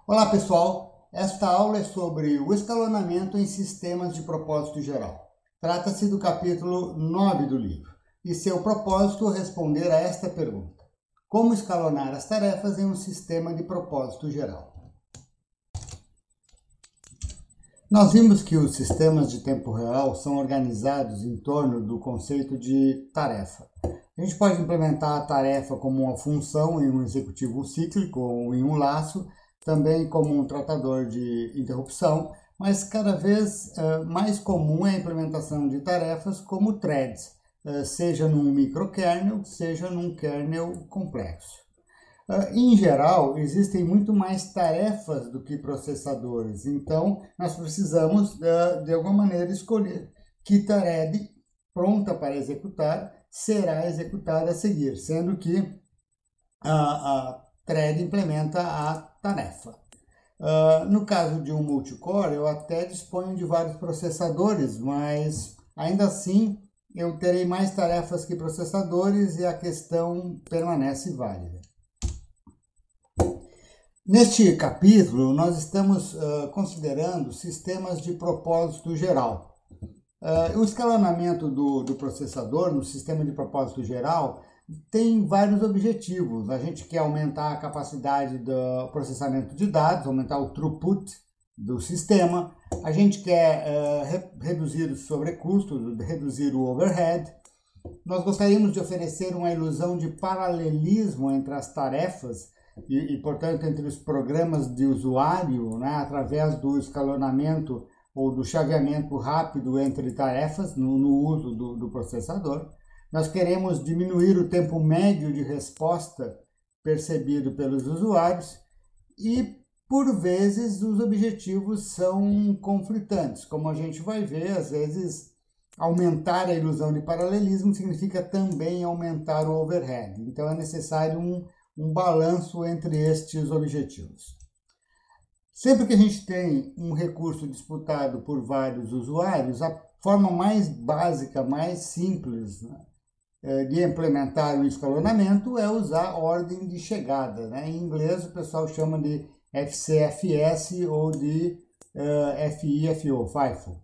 Olá pessoal, esta aula é sobre o escalonamento em sistemas de propósito geral. Trata-se do capítulo 9 do livro e seu propósito é responder a esta pergunta: como escalonar as tarefas em um sistema de propósito geral? Nós vimos que os sistemas de tempo real são organizados em torno do conceito de tarefa. A gente pode implementar a tarefa como uma função em um executivo cíclico ou em um laço, também como um tratador de interrupção, mas cada vez mais comum é a implementação de tarefas como threads, seja num microkernel, seja num kernel complexo. Em geral, existem muito mais tarefas do que processadores, então nós precisamos, de alguma maneira, escolher que thread pronta para executar será executada a seguir, sendo que a thread implementa a tarefa. No caso de um multicore, eu até disponho de vários processadores, mas ainda assim eu terei mais tarefas que processadores e a questão permanece válida. Neste capítulo, nós estamos considerando sistemas de propósito geral. O escalonamento do processador no sistema de propósito geral tem vários objetivos. A gente quer aumentar a capacidade do processamento de dados, aumentar o throughput do sistema. A gente quer reduzir os sobrecustos, reduzir o overhead. Nós gostaríamos de oferecer uma ilusão de paralelismo entre as tarefas e portanto, entre os programas de usuário, né, através do escalonamento ou do chaveamento rápido entre tarefas no uso do processador. Nós queremos diminuir o tempo médio de resposta percebido pelos usuários e, por vezes, os objetivos são conflitantes. Como a gente vai ver, às vezes, aumentar a ilusão de paralelismo significa também aumentar o overhead. Então, é necessário um balanço entre estes objetivos. Sempre que a gente tem um recurso disputado por vários usuários, a forma mais básica, mais simples, né, de implementar o escalonamento é usar a ordem de chegada. Né? Em inglês, o pessoal chama de FCFS ou de FIFO.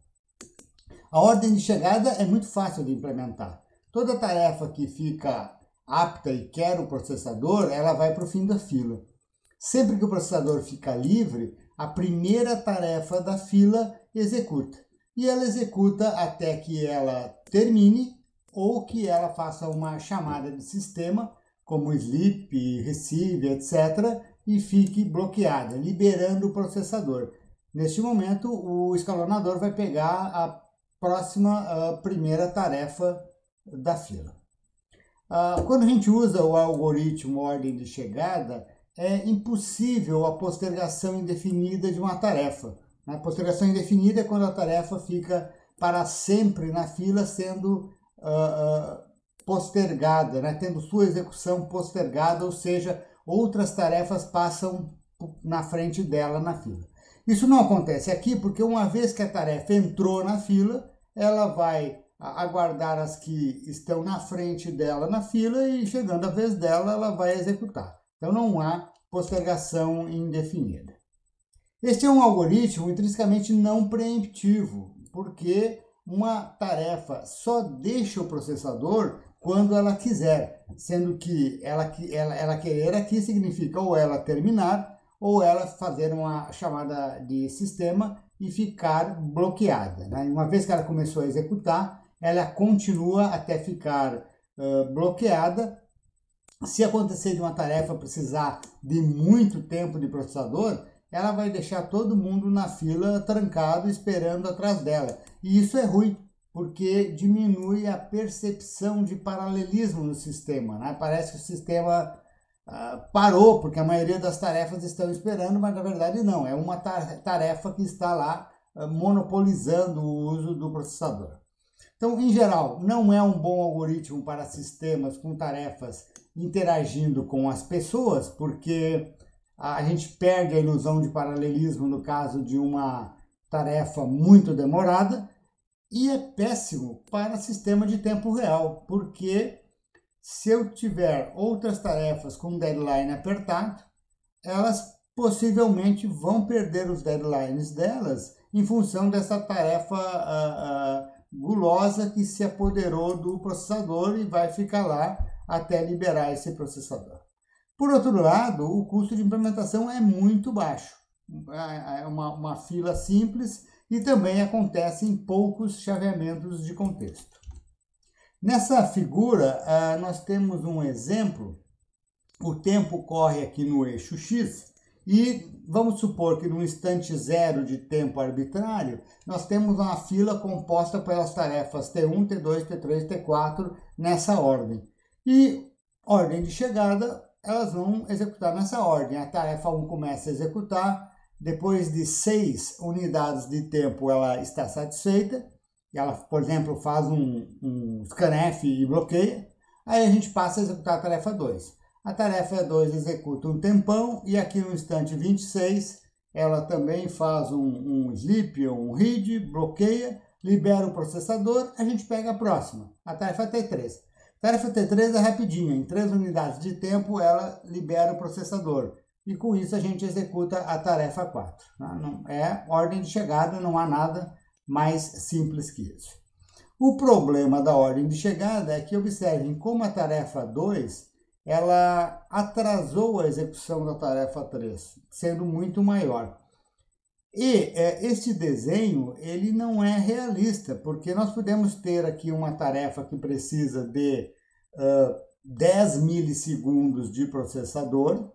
A ordem de chegada é muito fácil de implementar. Toda tarefa que fica apta e quer o processador, ela vai para o fim da fila. Sempre que o processador fica livre, a primeira tarefa da fila executa. E ela executa até que ela termine ou que ela faça uma chamada de sistema, como sleep, receive, etc., e fique bloqueada, liberando o processador. Neste momento, o escalonador vai pegar a próxima primeira tarefa da fila. Quando a gente usa o algoritmo ordem de chegada, é impossível a postergação indefinida de uma tarefa. A postergação indefinida é quando a tarefa fica para sempre na fila sendo postergada, né? Tendo sua execução postergada, ou seja, outras tarefas passam na frente dela na fila. Isso não acontece aqui porque uma vez que a tarefa entrou na fila, ela vai aguardar as que estão na frente dela na fila e chegando a vez dela, ela vai executar. Então não há postergação indefinida. Este é um algoritmo intrinsecamente não preemptivo, porque uma tarefa só deixa o processador quando ela quiser, sendo que ela querer aqui significa ou ela terminar ou ela fazer uma chamada de sistema e ficar bloqueada. Né? Uma vez que ela começou a executar, ela continua até ficar bloqueada. Se acontecer de uma tarefa precisar de muito tempo de processador, ela vai deixar todo mundo na fila trancado esperando atrás dela. E isso é ruim, porque diminui a percepção de paralelismo no sistema. Né? Parece que o sistema parou, porque a maioria das tarefas estão esperando, mas na verdade não. É uma tarefa que está lá monopolizando o uso do processador. Então, em geral, não é um bom algoritmo para sistemas com tarefas interagindo com as pessoas, porque a gente perde a ilusão de paralelismo no caso de uma tarefa muito demorada, e é péssimo para sistema de tempo real, porque se eu tiver outras tarefas com deadline apertado, elas possivelmente vão perder os deadlines delas em função dessa tarefa gulosa que se apoderou do processador e vai ficar lá até liberar esse processador. Por outro lado, o custo de implementação é muito baixo. É uma fila simples e também acontece em poucos chaveamentos de contexto. Nessa figura, nós temos um exemplo. O tempo corre aqui no eixo X e vamos supor que no instante zero de tempo arbitrário, nós temos uma fila composta pelas tarefas T1, T2, T3, T4 nessa ordem. E ordem de chegada, elas vão executar nessa ordem. A tarefa 1 começa a executar, depois de 6 unidades de tempo ela está satisfeita, ela, por exemplo, faz um scanf e bloqueia, aí a gente passa a executar a tarefa 2. A tarefa 2 executa um tempão e aqui no instante 26 ela também faz um sleep ou um read, bloqueia, libera o processador, a gente pega a próxima, a tarefa T3. A tarefa T3 é rapidinha, em 3 unidades de tempo ela libera o processador e com isso a gente executa a tarefa 4. É ordem de chegada, não há nada mais simples que isso. O problema da ordem de chegada é que observem como a tarefa 2 ela atrasou a execução da tarefa 3, sendo muito maior. E este desenho ele não é realista, porque nós podemos ter aqui uma tarefa que precisa de 10 milissegundos de processador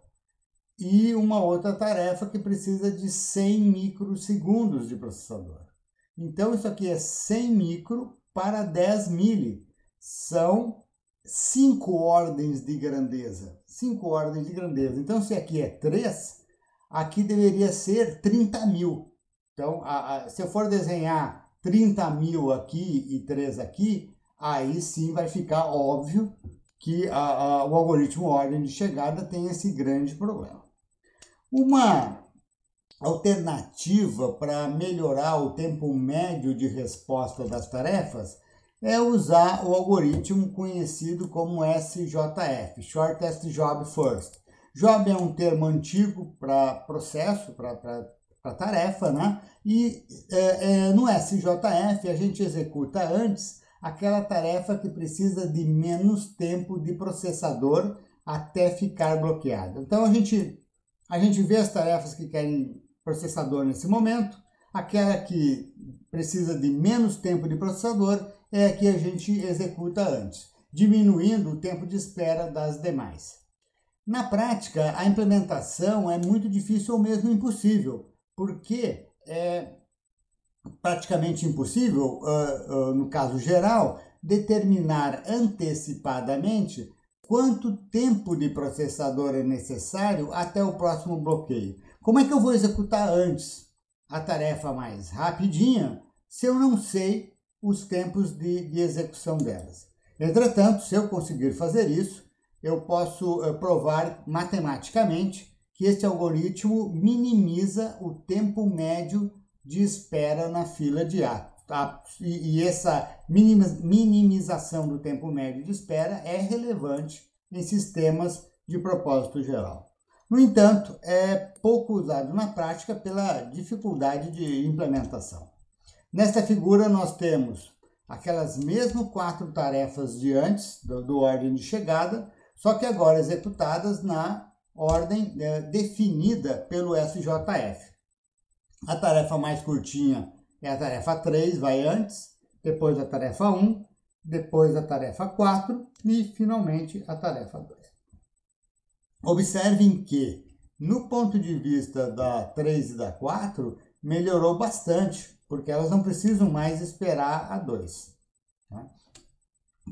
e uma outra tarefa que precisa de 100 microsegundos de processador. Então, isso aqui é 100 micro para 10 mili. São 5 ordens de grandeza. 5 ordens de grandeza. Então, se aqui é 3, aqui deveria ser 30 mil. Então, se eu for desenhar 30 mil aqui e 3 aqui, aí sim vai ficar óbvio que o algoritmo ordem de chegada tem esse grande problema. Uma alternativa para melhorar o tempo médio de resposta das tarefas é usar o algoritmo conhecido como SJF, Shortest Job First. Job é um termo antigo para processo, para tarefa, né? E no SJF a gente executa antes aquela tarefa que precisa de menos tempo de processador até ficar bloqueada. Então a gente vê as tarefas que querem processador nesse momento, aquela que precisa de menos tempo de processador é a que a gente executa antes, diminuindo o tempo de espera das demais. Na prática, a implementação é muito difícil ou mesmo impossível, porque é praticamente impossível, no caso geral, determinar antecipadamente quanto tempo de processador é necessário até o próximo bloqueio. Como é que eu vou executar antes a tarefa mais rapidinha se eu não sei os tempos de execução delas? Entretanto, se eu conseguir fazer isso, eu posso provar matematicamente que este algoritmo minimiza o tempo médio de espera na fila de atos. E essa minimização do tempo médio de espera é relevante em sistemas de propósito geral. No entanto, é pouco usado na prática pela dificuldade de implementação. Nesta figura nós temos aquelas mesmas 4 tarefas de antes, do ordem de chegada, só que agora executadas na ordem definida pelo SJF. A tarefa mais curtinha é a tarefa 3, vai antes, depois a tarefa 1, depois a tarefa 4 e, finalmente, a tarefa 2. Observem que, no ponto de vista da 3 e da 4, melhorou bastante, porque elas não precisam mais esperar a 2. Tá?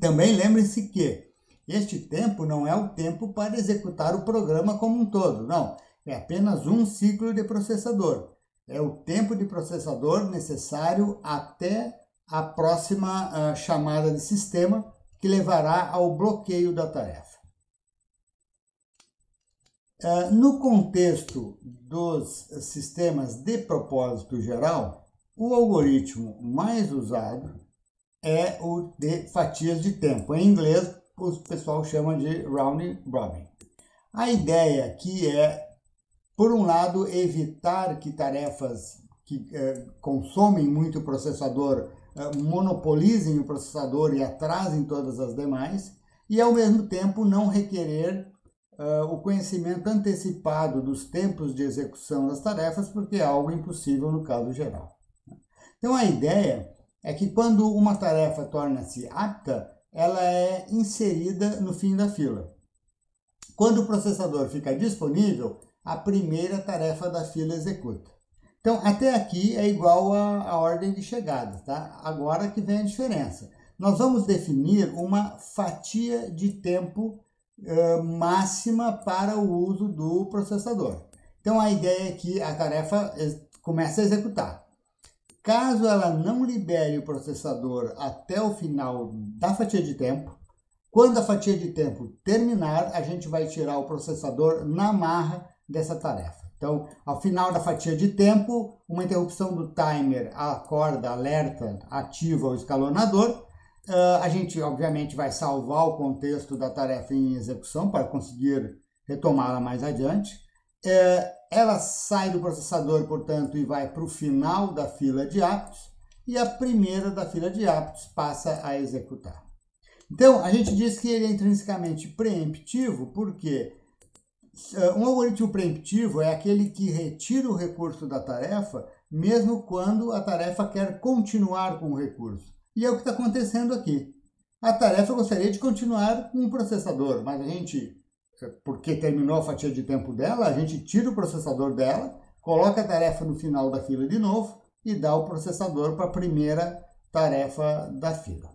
Também lembrem-se que este tempo não é o tempo para executar o programa como um todo, não. É apenas um ciclo de processador. É o tempo de processador necessário até a próxima chamada de sistema, que levará ao bloqueio da tarefa. No contexto dos sistemas de propósito geral, o algoritmo mais usado é o de fatias de tempo. Em inglês, o pessoal chama de round robin. A ideia aqui é por um lado, evitar que tarefas que consomem muito o processador monopolizem o processador e atrasem todas as demais, e ao mesmo tempo não requerer o conhecimento antecipado dos tempos de execução das tarefas, porque é algo impossível no caso geral. Então a ideia é que quando uma tarefa torna-se apta, ela é inserida no fim da fila. Quando o processador fica disponível, a primeira tarefa da fila executa. Então, até aqui é igual à ordem de chegada, tá? Agora que vem a diferença. Nós vamos definir uma fatia de tempo máxima para o uso do processador. Então, a ideia é que a tarefa comece a executar. Caso ela não libere o processador até o final da fatia de tempo, quando a fatia de tempo terminar, a gente vai tirar o processador na marra dessa tarefa. Então, ao final da fatia de tempo, uma interrupção do timer acorda, alerta, ativa o escalonador. A gente, obviamente, vai salvar o contexto da tarefa em execução para conseguir retomá-la mais adiante. Ela sai do processador, portanto, e vai para o final da fila de aptos, e a primeira da fila de aptos passa a executar. Então, a gente diz que ele é intrinsecamente preemptivo, porque um algoritmo preemptivo é aquele que retira o recurso da tarefa, mesmo quando a tarefa quer continuar com o recurso. E é o que está acontecendo aqui. A tarefa gostaria de continuar com o processador, mas a gente, porque terminou a fatia de tempo dela, a gente tira o processador dela, coloca a tarefa no final da fila de novo e dá o processador para a primeira tarefa da fila.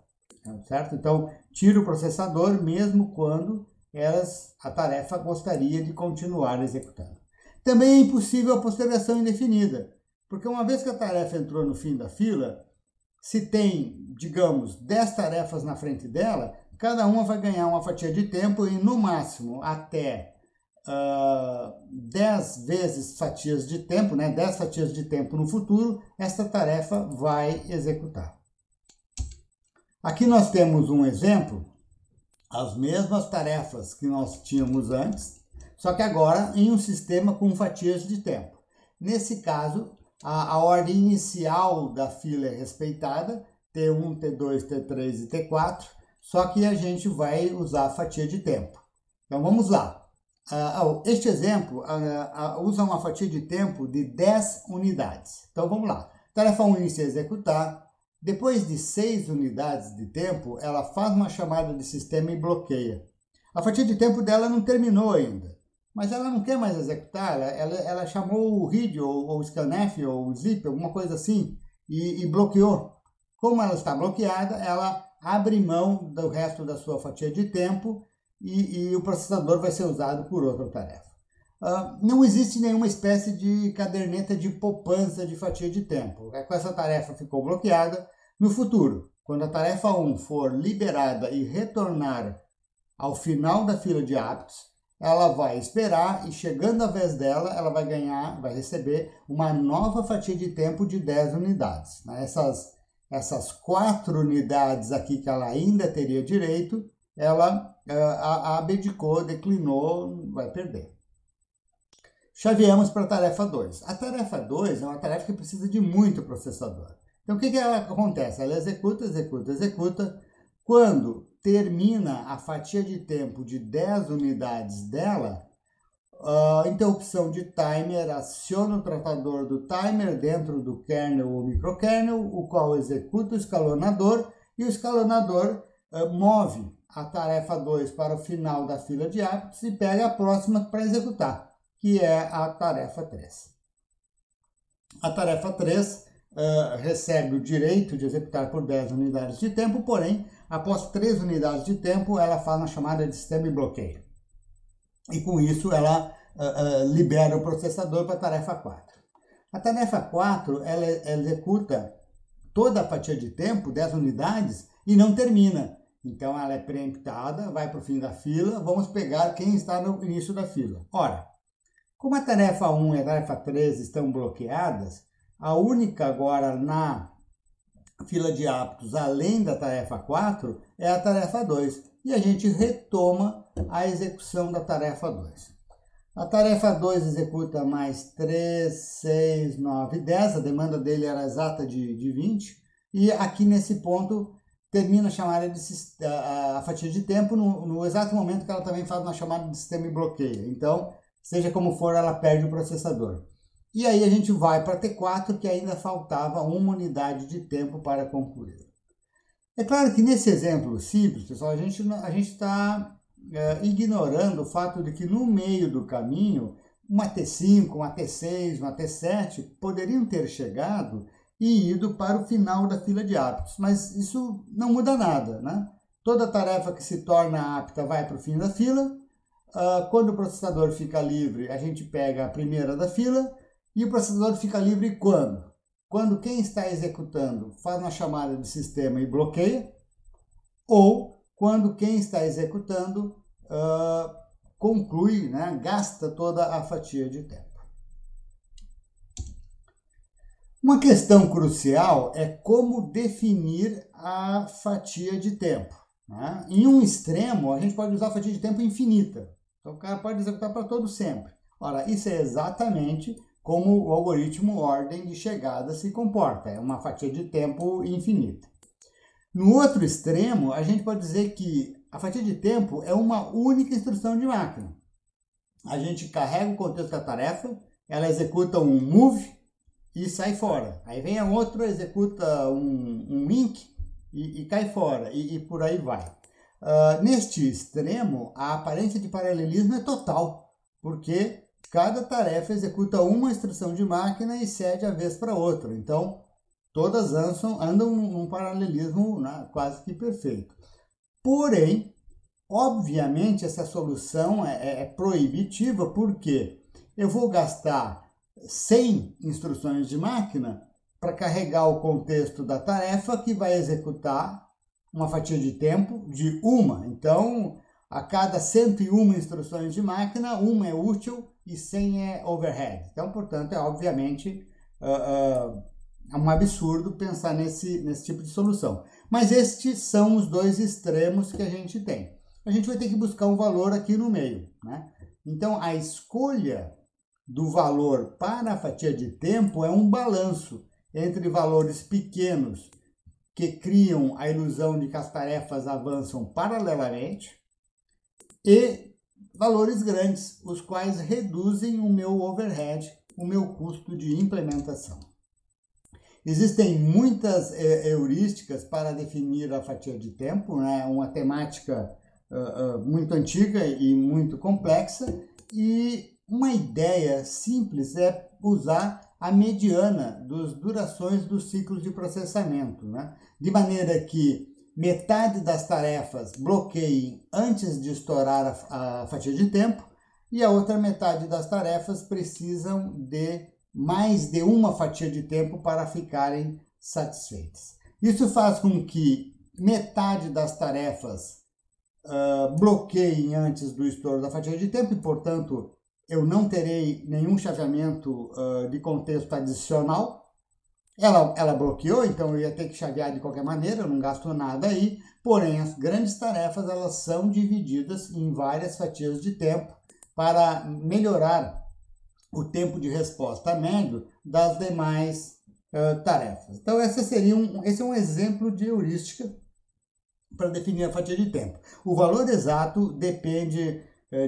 Certo? Então, tira o processador mesmo quando a tarefa gostaria de continuar executando. Também é impossível a postergação indefinida, porque uma vez que a tarefa entrou no fim da fila, se tem, digamos, 10 tarefas na frente dela, cada uma vai ganhar uma fatia de tempo e, no máximo, até 10 vezes fatias de tempo, 10 fatias de tempo no futuro, essa tarefa vai executar. Aqui nós temos um exemplo, as mesmas tarefas que nós tínhamos antes, só que agora em um sistema com fatias de tempo. Nesse caso, a ordem inicial da fila é respeitada, T1, T2, T3 e T4, só que a gente vai usar a fatia de tempo. Então vamos lá. Este exemplo usa uma fatia de tempo de 10 unidades. Então vamos lá. Tarefa 1 inicia a executar. Depois de 6 unidades de tempo, ela faz uma chamada de sistema e bloqueia. A fatia de tempo dela não terminou ainda, mas ela não quer mais executar, ela chamou o read, ou o scanf, ou o zip, alguma coisa assim, e bloqueou. Como ela está bloqueada, ela abre mão do resto da sua fatia de tempo e o processador vai ser usado por outra tarefa. Não existe nenhuma espécie de caderneta de poupança de fatia de tempo. Com essa tarefa ficou bloqueada. No futuro, quando a tarefa 1 for liberada e retornar ao final da fila de aptos, ela vai esperar e, chegando a vez dela, ela vai receber uma nova fatia de tempo de 10 unidades. Essas 4 unidades aqui que ela ainda teria direito, ela abdicou, declinou, vai perder. Chaveamos para a tarefa 2. A tarefa 2 é uma tarefa que precisa de muito processador. Então, o que ela acontece? Ela executa, executa, executa. Quando termina a fatia de tempo de 10 unidades dela, a interrupção de timer aciona o tratador do timer dentro do kernel ou microkernel, o qual executa o escalonador, e o escalonador move a tarefa 2 para o final da fila de aptos e pega a próxima para executar, que é a tarefa 3. A tarefa 3 recebe o direito de executar por 10 unidades de tempo, porém, após 3 unidades de tempo, ela faz uma chamada de sistema e bloqueio. E com isso, ela libera o processador para a tarefa 4. A tarefa 4, ela executa toda a fatia de tempo, 10 unidades, e não termina. Então, ela é preemptada, vai para o fim da fila, vamos pegar quem está no início da fila. Ora, como a tarefa 1 e a tarefa 3 estão bloqueadas, a única agora na fila de aptos, além da tarefa 4, é a tarefa 2. E a gente retoma a execução da tarefa 2. A tarefa 2 executa mais 3, 6, 9, 10. A demanda dele era exata de 20. E aqui nesse ponto termina a chamada a fatia de tempo no exato momento que ela também faz uma chamada de sistema e bloqueia. Então, seja como for, ela perde o processador. E aí a gente vai para T4, que ainda faltava uma unidade de tempo para concluir. É claro que nesse exemplo simples, pessoal, a gente está ignorando o fato de que no meio do caminho, uma T5, uma T6, uma T7 poderiam ter chegado e ido para o final da fila de aptos, mas isso não muda nada, né? Toda tarefa que se torna apta vai para o fim da fila. Quando o processador fica livre, a gente pega a primeira da fila, e o processador fica livre quando? Quando quem está executando faz uma chamada de sistema e bloqueia, ou quando quem está executando conclui, né, gasta toda a fatia de tempo. Uma questão crucial é como definir a fatia de tempo, né? Em um extremo, a gente pode usar a fatia de tempo infinita. Então, o cara pode executar para todo sempre. Ora, isso é exatamente como o algoritmo ordem de chegada se comporta. É uma fatia de tempo infinita. No outro extremo, a gente pode dizer que a fatia de tempo é uma única instrução de máquina. A gente carrega o contexto da tarefa, ela executa um move e sai fora. Aí vem a outra, executa um link e cai fora, e por aí vai. Neste extremo, a aparência de paralelismo é total, porque cada tarefa executa uma instrução de máquina e cede a vez para outra. Então, todas andam num paralelismo, né, quase que perfeito. Porém, obviamente, essa solução é proibitiva, porque eu vou gastar 100 instruções de máquina para carregar o contexto da tarefa que vai executar uma fatia de tempo de uma. Então, a cada 101 instruções de máquina, uma é útil e 100 é overhead. Então, portanto, é obviamente um absurdo pensar nesse tipo de solução. Mas estes são os dois extremos que a gente tem. A gente vai ter que buscar um valor aqui no meio, né? Então, a escolha do valor para a fatia de tempo é um balanço entre valores pequenos que criam a ilusão de que as tarefas avançam paralelamente e valores grandes, os quais reduzem o meu overhead, o meu custo de implementação. Existem muitas heurísticas para definir a fatia de tempo, né? Uma temática muito antiga e muito complexa, e uma ideia simples é usar a mediana das durações dos ciclos de processamento, né? De maneira que metade das tarefas bloqueiem antes de estourar a fatia de tempo e a outra metade das tarefas precisam de mais de uma fatia de tempo para ficarem satisfeitas. Isso faz com que metade das tarefas bloqueiem antes do estouro da fatia de tempo e, portanto, eu não terei nenhum chaveamento de contexto adicional. Ela bloqueou, então eu ia ter que chavear de qualquer maneira, eu não gasto nada aí. Porém, as grandes tarefas elas são divididas em várias fatias de tempo para melhorar o tempo de resposta médio das demais tarefas. Então, esse é um exemplo de heurística para definir a fatia de tempo. O valor exato depende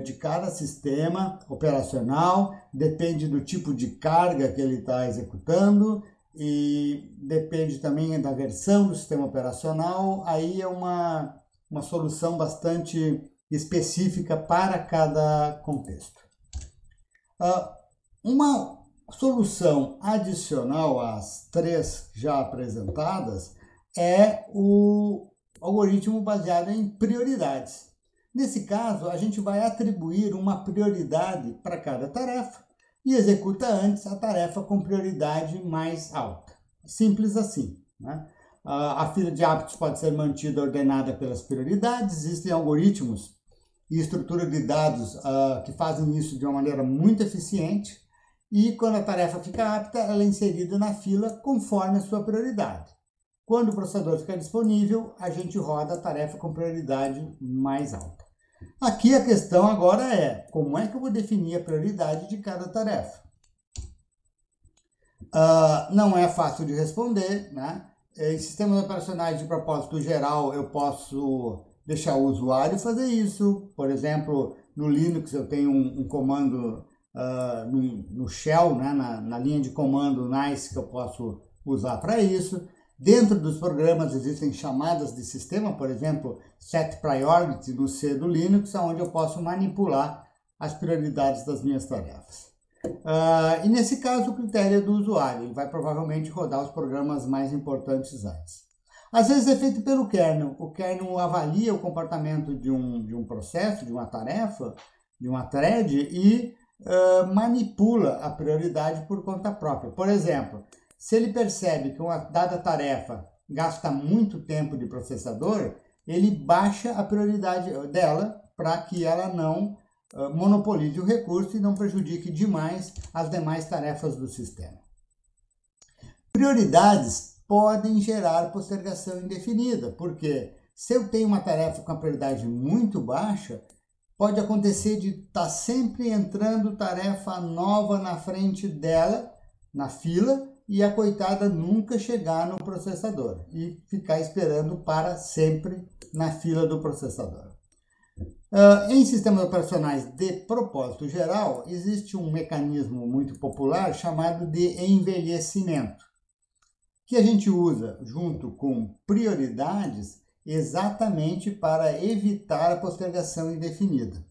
de cada sistema operacional, depende do tipo de carga que ele está executando e depende também da versão do sistema operacional. Aí é uma solução bastante específica para cada contexto. Uma solução adicional às três já apresentadas é o algoritmo baseado em prioridades. Nesse caso, a gente vai atribuir uma prioridade para cada tarefa e executa antes a tarefa com prioridade mais alta. Simples assim, né? A fila de hábitos pode ser mantida ordenada pelas prioridades. Existem algoritmos e estrutura de dados que fazem isso de uma maneira muito eficiente. E quando a tarefa fica apta, ela é inserida na fila conforme a sua prioridade. Quando o processador ficar disponível, a gente roda a tarefa com prioridade mais alta. Aqui a questão agora é, como é que eu vou definir a prioridade de cada tarefa? Não é fácil de responder, né? Em sistemas operacionais de propósito geral, eu posso deixar o usuário fazer isso. Por exemplo, no Linux eu tenho um comando no shell, né? na linha de comando nice, que eu posso usar para isso. Dentro dos programas existem chamadas de sistema, por exemplo, set priority no C do Linux, onde eu posso manipular as prioridades das minhas tarefas. E nesse caso o critério é do usuário, ele vai provavelmente rodar os programas mais importantes antes. Às vezes é feito pelo kernel, o kernel avalia o comportamento de um processo, de uma tarefa, de uma thread e manipula a prioridade por conta própria. Por exemplo, se ele percebe que uma dada tarefa gasta muito tempo de processador, ele baixa a prioridade dela para que ela não monopolize o recurso e não prejudique demais as demais tarefas do sistema. Prioridades podem gerar postergação indefinida, porque se eu tenho uma tarefa com a prioridade muito baixa, pode acontecer de estar sempre entrando tarefa nova na frente dela, na fila, e a coitada nunca chegar no processador e ficar esperando para sempre na fila do processador. Em sistemas operacionais de propósito geral, existe um mecanismo muito popular chamado de envelhecimento, que a gente usa junto com prioridades exatamente para evitar a postergação indefinida.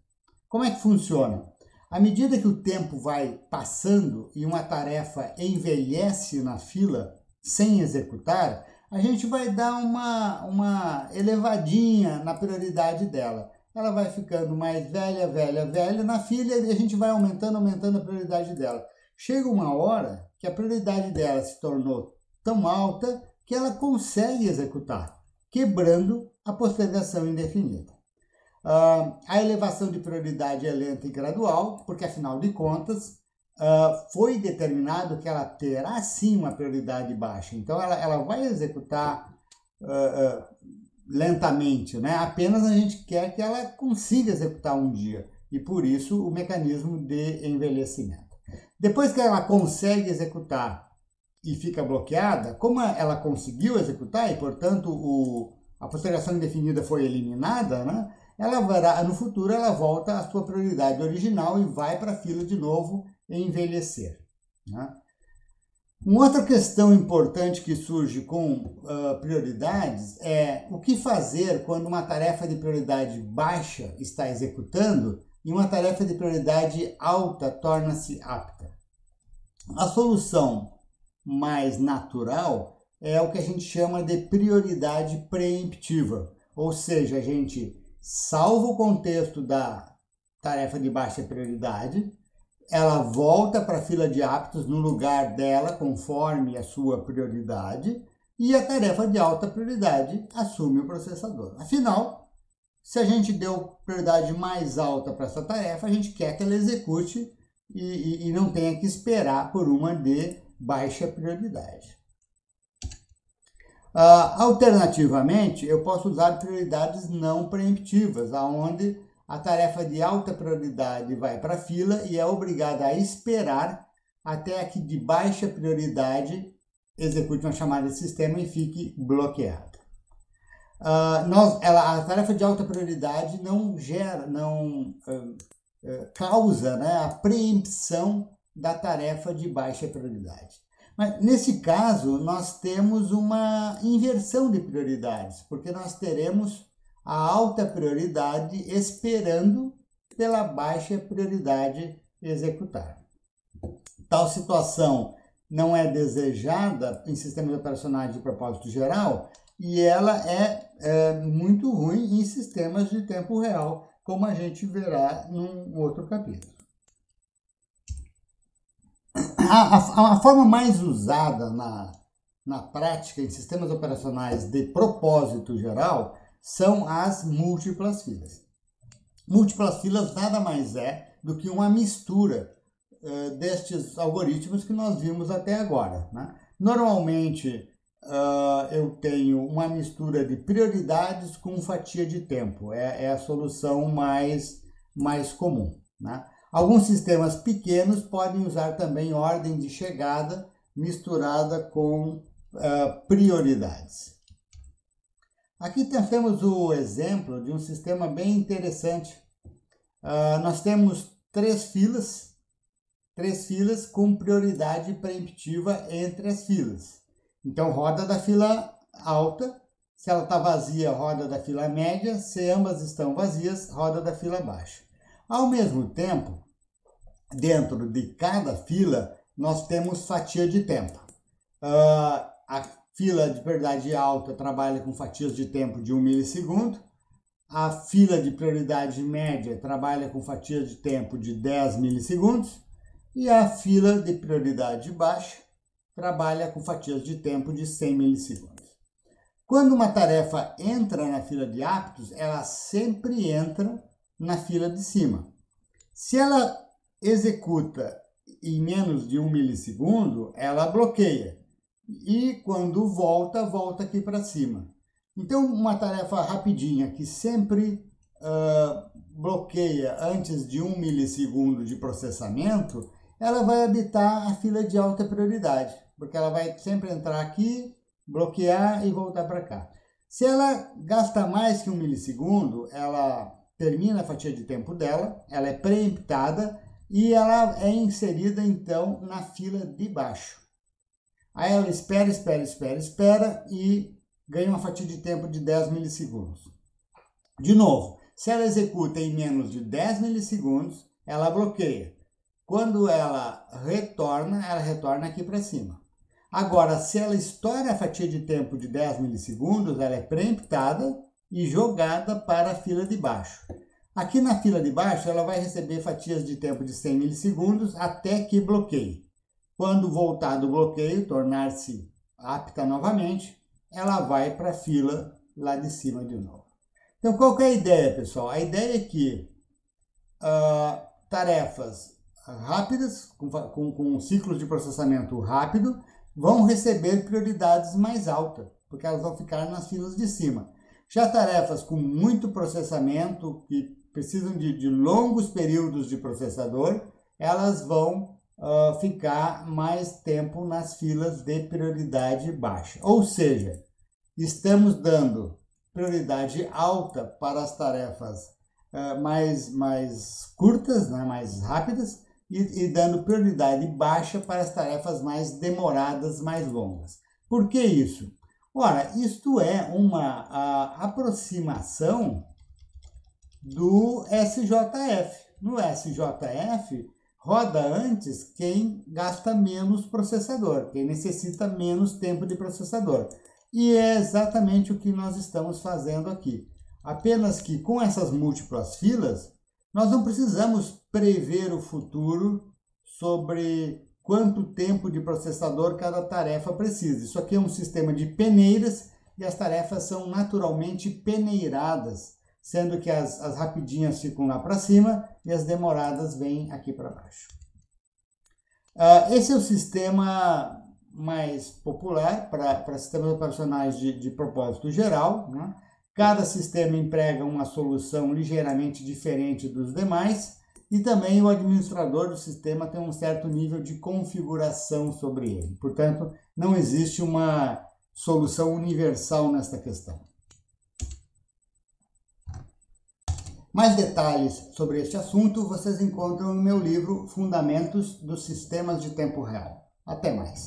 Como é que funciona? À medida que o tempo vai passando e uma tarefa envelhece na fila sem executar, a gente vai dar uma elevadinha na prioridade dela. Ela vai ficando mais velha, velha na fila e a gente vai aumentando a prioridade dela. Chega uma hora que a prioridade dela se tornou tão alta que ela consegue executar, quebrando a postergação indefinida. A elevação de prioridade é lenta e gradual, porque afinal de contas foi determinado que ela terá sim uma prioridade baixa. Então ela vai executar lentamente, né? Apenas a gente quer que ela consiga executar um dia, e por isso o mecanismo de envelhecimento. Depois que ela consegue executar e fica bloqueada, como ela conseguiu executar e, portanto, a postergação indefinida foi eliminada, né? No futuro ela volta à sua prioridade original e vai para a fila de novo envelhecer, né? Uma outra questão importante que surge com prioridades é o que fazer quando uma tarefa de prioridade baixa está executando e uma tarefa de prioridade alta torna-se apta. A solução mais natural é o que a gente chama de prioridade preemptiva, ou seja, a gente salva o contexto da tarefa de baixa prioridade, ela volta para a fila de aptos no lugar dela, conforme a sua prioridade, e a tarefa de alta prioridade assume o processador. Afinal, se a gente deu prioridade mais alta para essa tarefa, a gente quer que ela execute e não tenha que esperar por uma de baixa prioridade. Alternativamente, eu posso usar prioridades não preemptivas, onde a tarefa de alta prioridade vai para a fila e é obrigada a esperar até que de baixa prioridade execute uma chamada de sistema e fique bloqueada. A tarefa de alta prioridade não causa, né, a preempção da tarefa de baixa prioridade. Mas nesse caso, nós temos uma inversão de prioridades, porque nós teremos a alta prioridade esperando pela baixa prioridade executar. Tal situação não é desejada em sistemas operacionais de propósito geral e ela é muito ruim em sistemas de tempo real, como a gente verá num outro capítulo. A forma mais usada na prática em sistemas operacionais de propósito geral são as múltiplas filas. Múltiplas filas nada mais é do que uma mistura destes algoritmos que nós vimos até agora, né? Normalmente, eu tenho uma mistura de prioridades com fatia de tempo. É a solução mais comum, né? Alguns sistemas pequenos podem usar também ordem de chegada misturada com prioridades. Aqui temos o exemplo de um sistema bem interessante. Nós temos três filas com prioridade preemptiva entre as filas. Então, roda da fila alta, se ela está vazia, roda da fila média, se ambas estão vazias, roda da fila baixa. Ao mesmo tempo, dentro de cada fila, nós temos fatia de tempo. A fila de prioridade alta trabalha com fatias de tempo de 1 milissegundo, a fila de prioridade média trabalha com fatias de tempo de 10 milissegundos e a fila de prioridade baixa trabalha com fatias de tempo de 100 milissegundos. Quando uma tarefa entra na fila de aptos, ela sempre entra na fila de cima. Se ela executa em menos de 1 milissegundo, ela bloqueia. E quando volta aqui para cima. Então, uma tarefa rapidinha que sempre bloqueia antes de 1 milissegundo de processamento, ela vai habitar a fila de alta prioridade, porque ela vai sempre entrar aqui, bloquear e voltar para cá. Se ela gasta mais que 1 milissegundo, ela termina a fatia de tempo dela, ela é preemptada e ela é inserida, então, na fila de baixo. Aí ela espera e ganha uma fatia de tempo de 10 milissegundos. De novo, se ela executa em menos de 10 milissegundos, ela bloqueia. Quando ela retorna aqui para cima. Agora, se ela estoura a fatia de tempo de 10 milissegundos, ela é preemptada e jogada para a fila de baixo. Aqui na fila de baixo, ela vai receber fatias de tempo de 100 milissegundos até que bloqueie. Quando voltar do bloqueio, tornar-se apta novamente, ela vai para a fila lá de cima de novo. Então, qual que é a ideia, pessoal? A ideia é que tarefas rápidas, com ciclos de processamento rápido, vão receber prioridades mais altas, porque elas vão ficar nas filas de cima. Já tarefas com muito processamento, que precisam de longos períodos de processador, elas vão ficar mais tempo nas filas de prioridade baixa. Ou seja, estamos dando prioridade alta para as tarefas mais curtas, né, mais rápidas, e dando prioridade baixa para as tarefas mais demoradas, mais longas. Por que isso? Ora, isto é uma aproximação do SJF. No SJF, roda antes quem gasta menos processador, quem necessita menos tempo de processador. E é exatamente o que nós estamos fazendo aqui. Apenas que com essas múltiplas filas, nós não precisamos prever o futuro sobre quanto tempo de processador cada tarefa precisa. Isso aqui é um sistema de peneiras e as tarefas são naturalmente peneiradas, sendo que as rapidinhas ficam lá para cima e as demoradas vêm aqui para baixo. Esse é o sistema mais popular para sistemas operacionais de propósito geral, né? Cada sistema emprega uma solução ligeiramente diferente dos demais e também o administrador do sistema tem um certo nível de configuração sobre ele. Portanto, não existe uma solução universal nesta questão. Mais detalhes sobre este assunto vocês encontram no meu livro Fundamentos dos Sistemas de Tempo Real. Até mais!